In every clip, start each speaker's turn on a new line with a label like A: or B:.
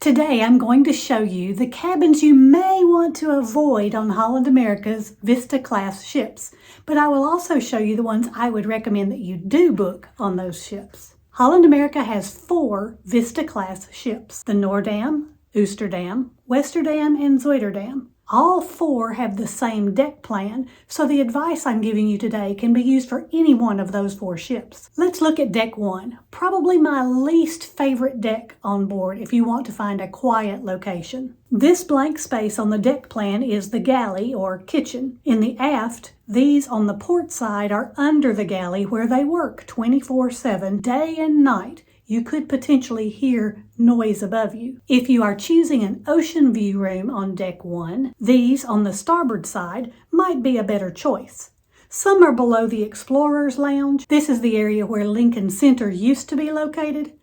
A: Today I'm going to show you the cabins you may want to avoid on Holland America's Vista Class ships, but I will also show you the ones I would recommend that you do book on those ships. Holland America has 4 Vista Class ships: the Noordam, Oosterdam, Westerdam, and Zuiderdam. All 4 have the same deck plan, so the advice I'm giving you today can be used for any one of those 4 ships. Let's look at deck 1, probably my least favorite deck on board if you want to find a quiet location. This blank space on the deck plan is the galley or kitchen. In the aft, these on the port side are under the galley where they work 24/7, day and night. You could potentially hear noise above you. If you are choosing an ocean view room on deck 1, these on the starboard side might be a better choice. Some are below the Explorer's Lounge. This is the area where Lincoln Center used to be located.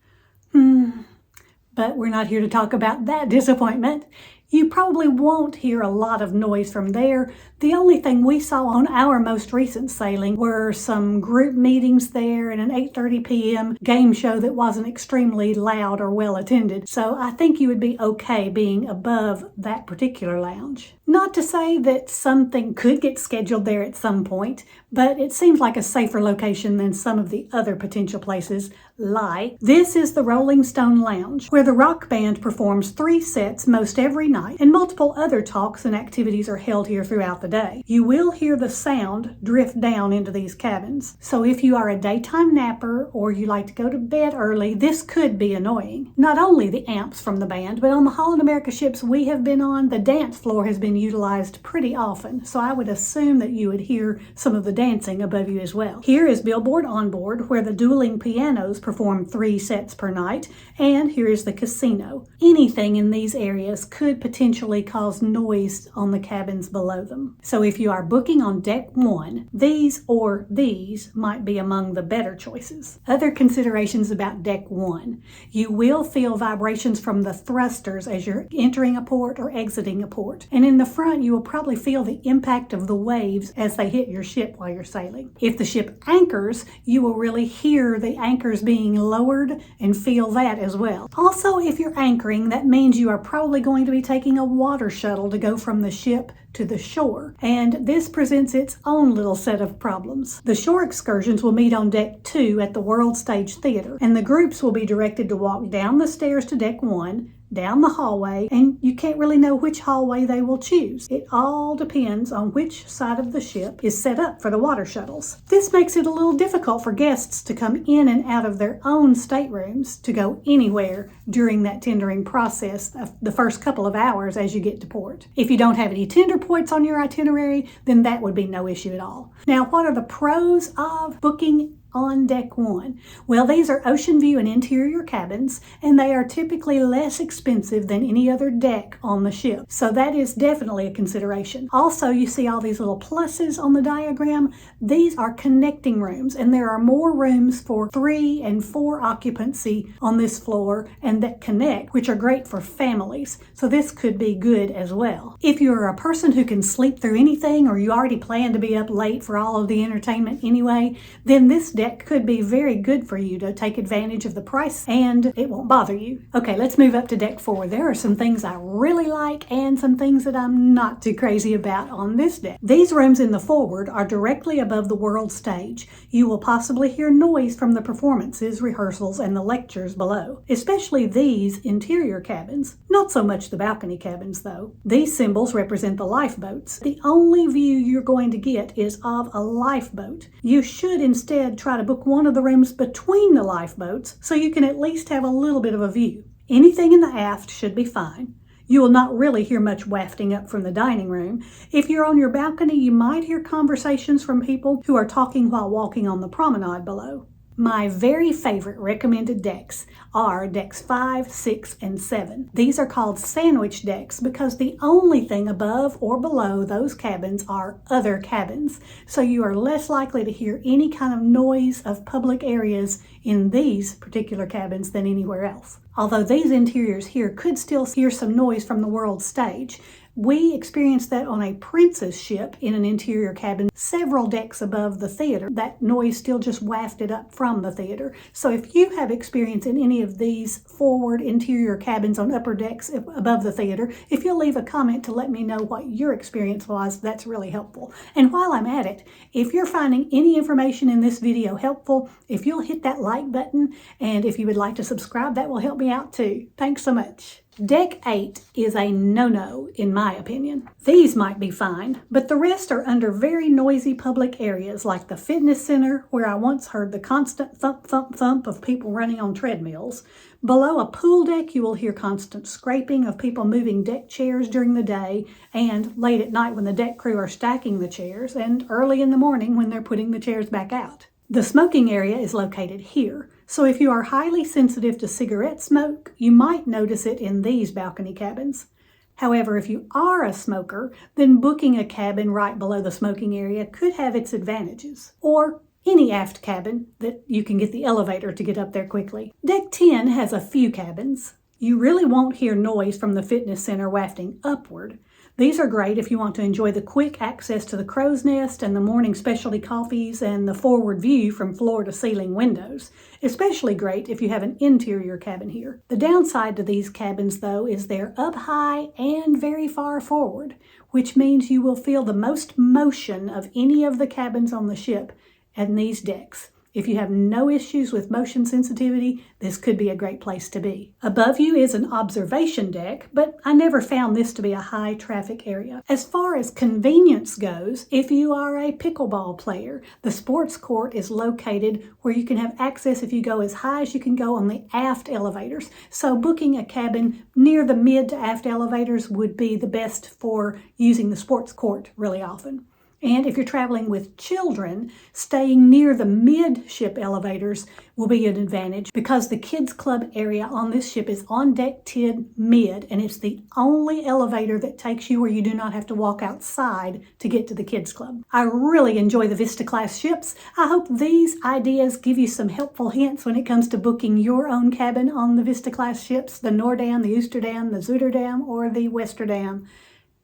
A: But we're not here to talk about that disappointment. You probably won't hear a lot of noise from there. The only thing we saw on our most recent sailing were some group meetings there and an 8:30 p.m. game show that wasn't extremely loud or well attended. So I think you would be okay being above that particular lounge. Not to say that something could get scheduled there at some point, but it seems like a safer location than some of the other potential places. Like, this is the Rolling Stone Lounge, where the rock band performs 3 sets most every night, and multiple other talks and activities are held here throughout the day. You will hear the sound drift down into these cabins. So if you are a daytime napper or you like to go to bed early, this could be annoying. Not only the amps from the band, but on the Holland America ships we have been on, the dance floor has been utilized pretty often, so I would assume that you would hear some of the dancing above you as well. Here is Billboard Onboard, where the dueling pianos perform 3 sets per night, and here is the casino. Anything in these areas could potentially cause noise on the cabins below them. So if you are booking on deck 1, these or these might be among the better choices. Other considerations about deck 1. You will feel vibrations from the thrusters as you're entering a port or exiting a port, and in the front you will probably feel the impact of the waves as they hit your ship while you're sailing. If the ship anchors, you will really hear the anchors being lowered and feel that as well. Also, if you're anchoring, that means you are probably going to be taking a water shuttle to go from the ship to the shore, and this presents its own little set of problems. The shore excursions will meet on deck 2 at the World Stage Theater, and the groups will be directed to walk down the stairs to deck 1, down the hallway, and you can't really know which hallway they will choose. It all depends on which side of the ship is set up for the water shuttles. This makes it a little difficult for guests to come in and out of their own staterooms to go anywhere during that tendering process of the first couple of hours as you get to port. If you don't have any tender points on your itinerary, then that would be no issue at all. Now, what are the pros of booking on deck 1? Well, these are ocean view and interior cabins, and they are typically less expensive than any other deck on the ship. So that is definitely a consideration. Also, you see all these little pluses on the diagram. These are connecting rooms, and there are more rooms for 3 and 4 occupancy on this floor and that connect, which are great for families. So this could be good as well. If you're a person who can sleep through anything, or you already plan to be up late for all of the entertainment anyway, then this deck could be very good for you to take advantage of the price, and it won't bother you. Okay, let's move up to deck 4. There are some things I really like and some things that I'm not too crazy about on this deck. These rooms in the forward are directly above the world stage. You will possibly hear noise from the performances, rehearsals, and the lectures below, especially these interior cabins. Not so much the balcony cabins though. These symbols represent the lifeboats. The only view you're going to get is of a lifeboat. You should instead try to book one of the rooms between the lifeboats so you can at least have a little bit of a view. Anything in the aft should be fine. You will not really hear much wafting up from the dining room. If you're on your balcony, you might hear conversations from people who are talking while walking on the promenade below. My very favorite recommended decks are decks 5, 6, and 7. These are called sandwich decks because the only thing above or below those cabins are other cabins. So you are less likely to hear any kind of noise of public areas in these particular cabins than anywhere else. Although these interiors here could still hear some noise from the world stage, We experienced that on a Princess ship in an interior cabin several decks above the theater. That noise still just wafted up from the theater. So if you have experience in any of these forward interior cabins on upper decks above the theater, if you'll leave a comment to let me know what your experience was, that's really helpful. And while I'm at it, if you're finding any information in this video helpful, if you'll hit that like button, and if you would like to subscribe, that will help me out too. Thanks so much. Deck 8 is a no-no, in my opinion. These might be fine, but the rest are under very noisy public areas like the fitness center, where I once heard the constant thump, thump, thump of people running on treadmills. Below a pool deck, you will hear constant scraping of people moving deck chairs during the day, and late at night when the deck crew are stacking the chairs, and early in the morning when they're putting the chairs back out. The smoking area is located here, so if you are highly sensitive to cigarette smoke, you might notice it in these balcony cabins. However, if you are a smoker, then booking a cabin right below the smoking area could have its advantages. Or any aft cabin that you can get the elevator to get up there quickly. Deck 10 has a few cabins. You really won't hear noise from the fitness center wafting upward. These are great if you want to enjoy the quick access to the crow's nest and the morning specialty coffees and the forward view from floor to ceiling windows. Especially great if you have an interior cabin here. The downside to these cabins, though, is they're up high and very far forward, which means you will feel the most motion of any of the cabins on the ship and these decks. If you have no issues with motion sensitivity, this could be a great place to be. Above you is an observation deck, but I never found this to be a high traffic area. As far as convenience goes, if you are a pickleball player, the sports court is located where you can have access if you go as high as you can go on the aft elevators. So booking a cabin near the mid to aft elevators would be the best for using the sports court really often. And if you're traveling with children, staying near the mid-ship elevators will be an advantage because the kids club area on this ship is on deck 10 mid, and it's the only elevator that takes you where you do not have to walk outside to get to the kids club. I really enjoy the Vista Class ships. I hope these ideas give you some helpful hints when it comes to booking your own cabin on the Vista Class ships, the Noordam, the Oosterdam, the Zuiderdam, or the Westerdam.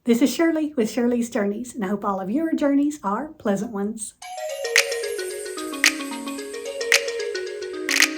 A: This is Shirley with Shirley's Journeys, and I hope all of your journeys are pleasant ones.